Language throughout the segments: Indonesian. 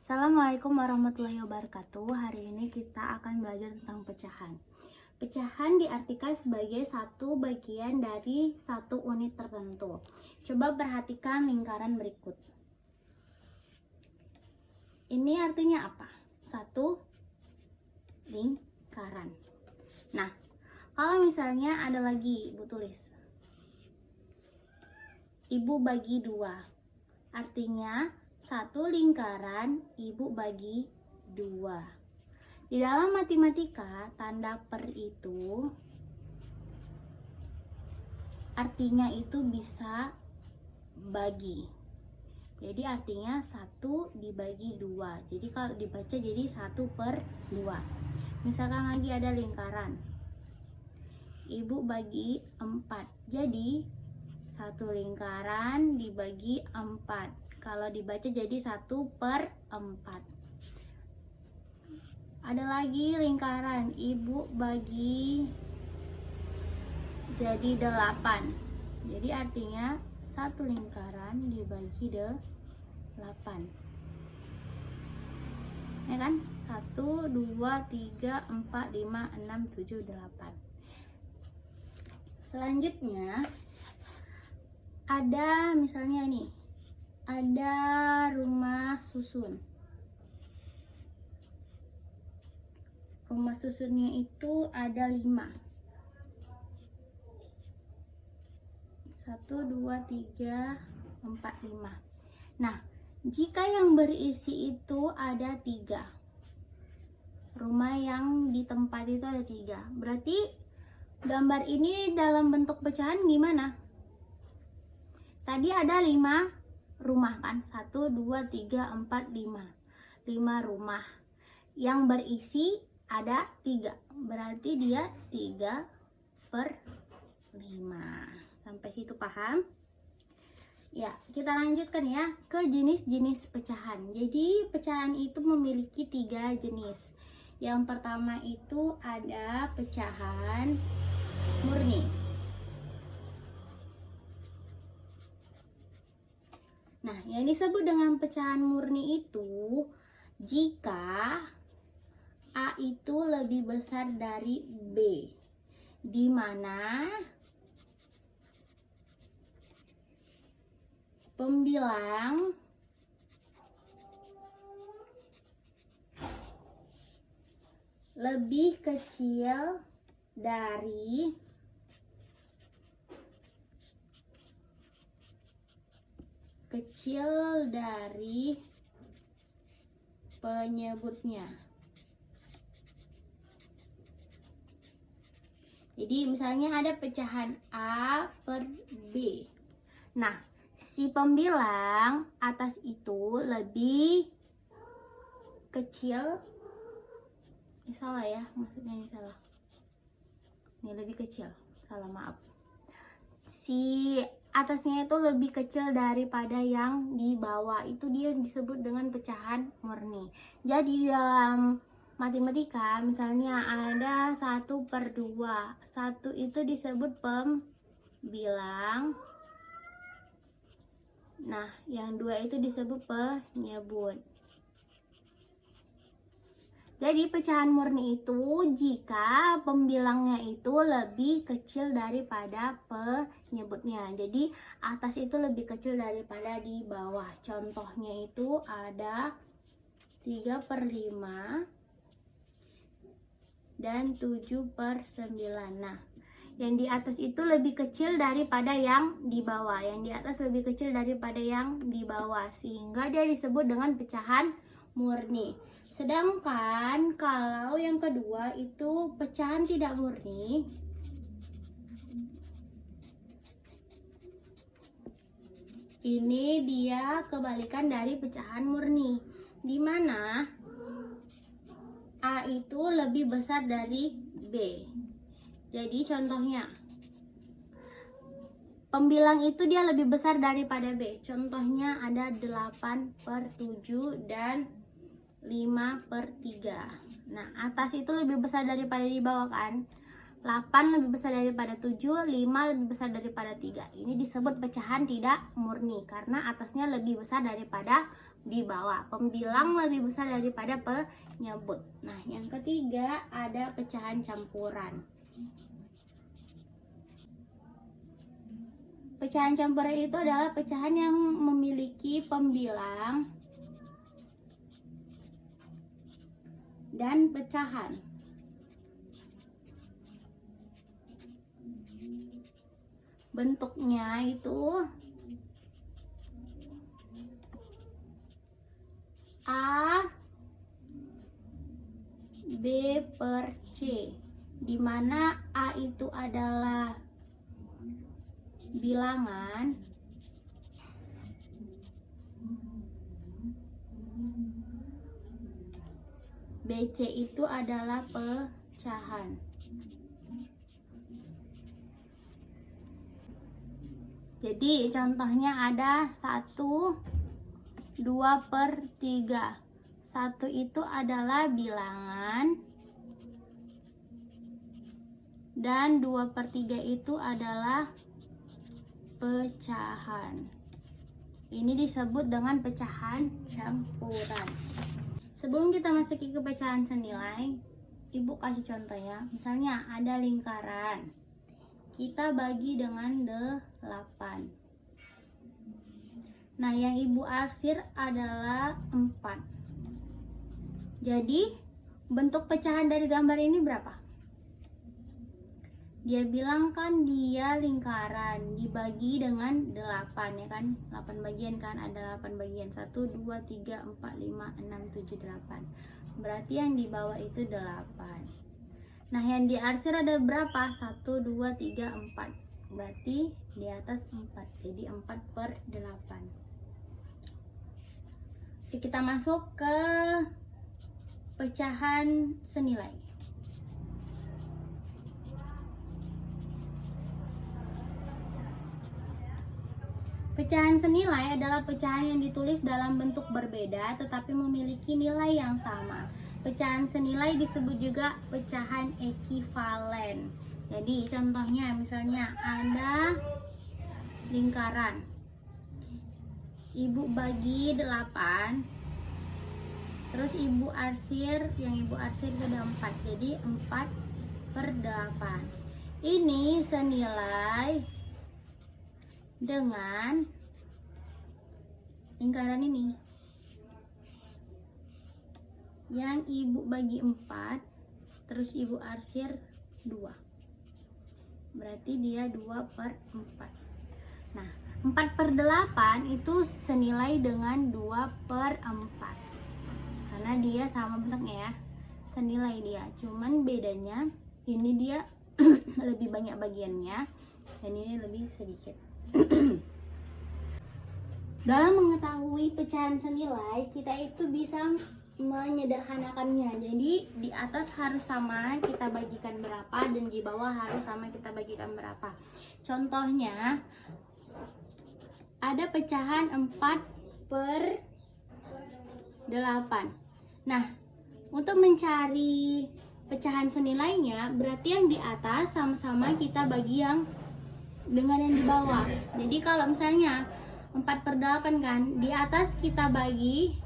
Assalamualaikum warahmatullahi wabarakatuh. Hari ini kita akan belajar tentang pecahan. Pecahan diartikan sebagai satu bagian dari satu unit tertentu. Coba perhatikan lingkaran berikut. Ini artinya apa? Satu lingkaran. Nah, kalau misalnya ada lagi, Ibu tulis. Ibu bagi 2. Artinya satu lingkaran Ibu bagi 2. Di dalam matematika, tanda per itu artinya itu bisa bagi. Jadi artinya 1 dibagi 2. Jadi kalau dibaca jadi 1/2. Misalkan lagi ada lingkaran. Ibu bagi 4. Jadi 1 lingkaran dibagi 4. Kalau dibaca jadi 1/4. Ada lagi lingkaran. Ibu bagi jadi 8. Jadi artinya 1 lingkaran dibagi 8. Ya kan? 1, 2, 3, 4, 5, 6, 7, 8. Selanjutnya ada misalnya nih. Ada rumah susun. Rumah susunnya itu ada 5. 1, 2, 3, 4, 5. Nah, jika yang berisi itu ada 3. Rumah yang di tempat itu ada 3. Berarti gambar ini dalam bentuk pecahan gimana? Tadi ada 5 rumah kan? 1, 2, 3, 4, 5. 5 rumah. Yang berisi ada 3. Berarti dia 3/5. Sampai situ paham? Ya, kita lanjutkan ya ke jenis-jenis pecahan. Jadi pecahan itu memiliki 3 jenis. Yang pertama itu ada pecahan murni. Nah, yang disebut dengan pecahan murni itu jika A itu lebih besar dari B, di mana pembilang lebih kecil dari penyebutnya. Jadi misalnya ada pecahan A per B. Nah, si pembilang atas itu lebih kecil. Salah ya, maksudnya ini salah. Ini lebih kecil. Salah, maaf. Si atasnya itu lebih kecil daripada yang di bawah. Itu dia disebut dengan pecahan murni. Jadi dalam matematika misalnya ada 1/2. 1 itu disebut pembilang. Nah, yang 2 itu disebut penyebut. Jadi pecahan murni itu jika pembilangnya itu lebih kecil daripada penyebutnya. Jadi atas itu lebih kecil daripada di bawah. Contohnya itu ada 3/5 dan 7/9. Nah, yang di atas itu lebih kecil daripada yang di bawah. Yang di atas lebih kecil daripada yang di bawah. Sehingga dia disebut dengan pecahan murni. Sedangkan kalau yang kedua itu pecahan tidak murni. Ini dia kebalikan dari pecahan murni. Di mana A itu lebih besar dari B. Jadi contohnya, pembilang itu dia lebih besar daripada B. Contohnya ada 8/7 dan 5/3. Nah, atas itu lebih besar daripada di bawah kan? 8 lebih besar daripada 7, 5 lebih besar daripada 3. Ini disebut pecahan tidak murni karena atasnya lebih besar daripada di bawah. Pembilang lebih besar daripada penyebut. Nah, yang ketiga ada pecahan campuran. Pecahan campuran itu adalah pecahan yang memiliki pembilang dan pecahan. Bentuknya itu A, B per C, di mana A itu adalah bilangan, BC itu adalah pecahan. Jadi contohnya ada 1, 2 per 3. 1 itu adalah bilangan dan 2 per 3 itu adalah pecahan. Ini disebut dengan pecahan campuran. Sebelum kita masuki ke pecahan senilai, Ibu kasih contoh ya. Misalnya ada lingkaran, kita bagi dengan 8. Nah, yang Ibu arsir adalah 4. Jadi bentuk pecahan dari gambar ini berapa? Dia bilang kan dia lingkaran dibagi dengan 8 ya kan, 8 bagian kan, ada 8 bagian, 1, 2, 3, 4, 5, 6, 7, 8. Berarti yang di bawah itu 8. Nah, yang diarsir ada berapa? 1, 2, 3, 4. Berarti di atas 4, jadi 4 per 8. Oke, kita masuk ke pecahan senilai. Pecahan senilai adalah pecahan yang ditulis dalam bentuk berbeda tetapi memiliki nilai yang sama. Pecahan senilai disebut juga pecahan ekivalen. Jadi contohnya misalnya ada lingkaran, Ibu bagi 8, terus Ibu arsir, yang Ibu arsir sudah 4, jadi 4 per 8. Ini senilai dengan lingkaran ini yang Ibu bagi 4, terus Ibu arsir 2, berarti dia 2 per 4. Nah, 4 per 8 itu senilai dengan 2 per 4 karena dia sama bentuknya ya, senilai dia, cuman bedanya ini dia lebih banyak bagiannya dan ini lebih sedikit. Dalam mengetahui pecahan senilai, kita itu bisa menyederhanakannya. Jadi di atas harus sama kita bagikan berapa dan di bawah harus sama kita bagikan berapa. Contohnya ada pecahan 4 per 8. Nah, untuk mencari pecahan senilainya berarti yang di atas sama-sama kita bagi yang dengan yang di bawah. Jadi kalau misalnya 4 per 8 kan, di atas kita bagi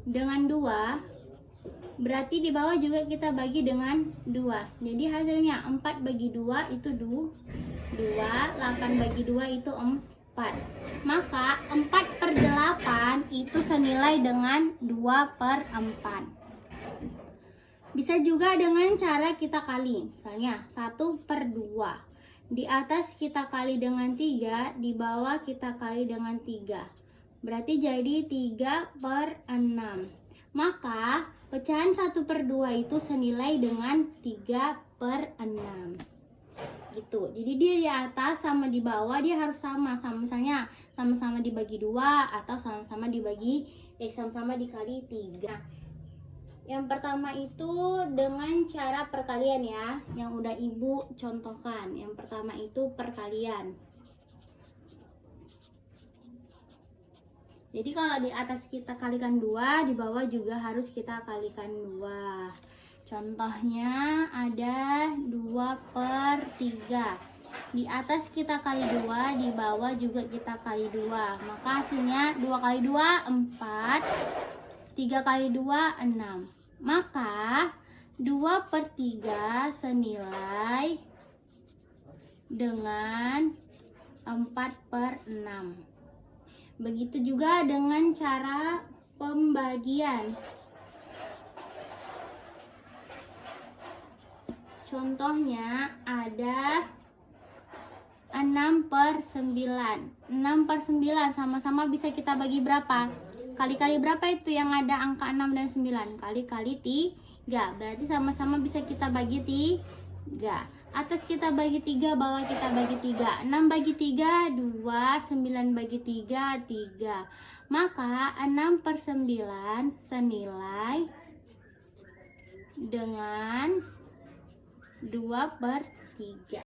dengan 2, berarti di bawah juga kita bagi dengan 2. Jadi hasilnya 4 bagi 2 itu 2, 8 bagi 2 itu 4. Maka 4 per 8 itu senilai dengan 2 per 4. Bisa juga dengan cara kita kali. Misalnya 1 per 2. Di atas kita kali dengan 3, di bawah kita kali dengan 3. Berarti jadi 3 per 6. Maka pecahan 1 per 2 itu senilai dengan 3 per 6. Gitu. Jadi dia di atas sama di bawah dia harus sama. Misalnya sama-sama dibagi 2 atau sama-sama dibagi sama-sama dikali 3. Yang pertama itu dengan cara perkalian ya, yang udah Ibu contohkan. Yang pertama itu perkalian. Jadi kalau di atas kita kalikan 2, di bawah juga harus kita kalikan 2. Contohnya ada 2 per 3. Di atas kita kali 2, di bawah juga kita kali 2. Maka hasilnya 2 kali 2, 4. 3 kali 2, 6. Maka 2/3 senilai dengan 4/6. Begitu juga dengan cara pembagian. Contohnya ada 6/9. 6/9 sama-sama bisa kita bagi berapa? Kali-kali berapa itu yang ada angka 6 dan 9? Kali-kali 3. Berarti sama-sama bisa kita bagi 3. Atas kita bagi 3, bawah kita bagi 3. 6 bagi 3, 2. 9 bagi 3, 3. Maka 6/9 senilai dengan 2/3.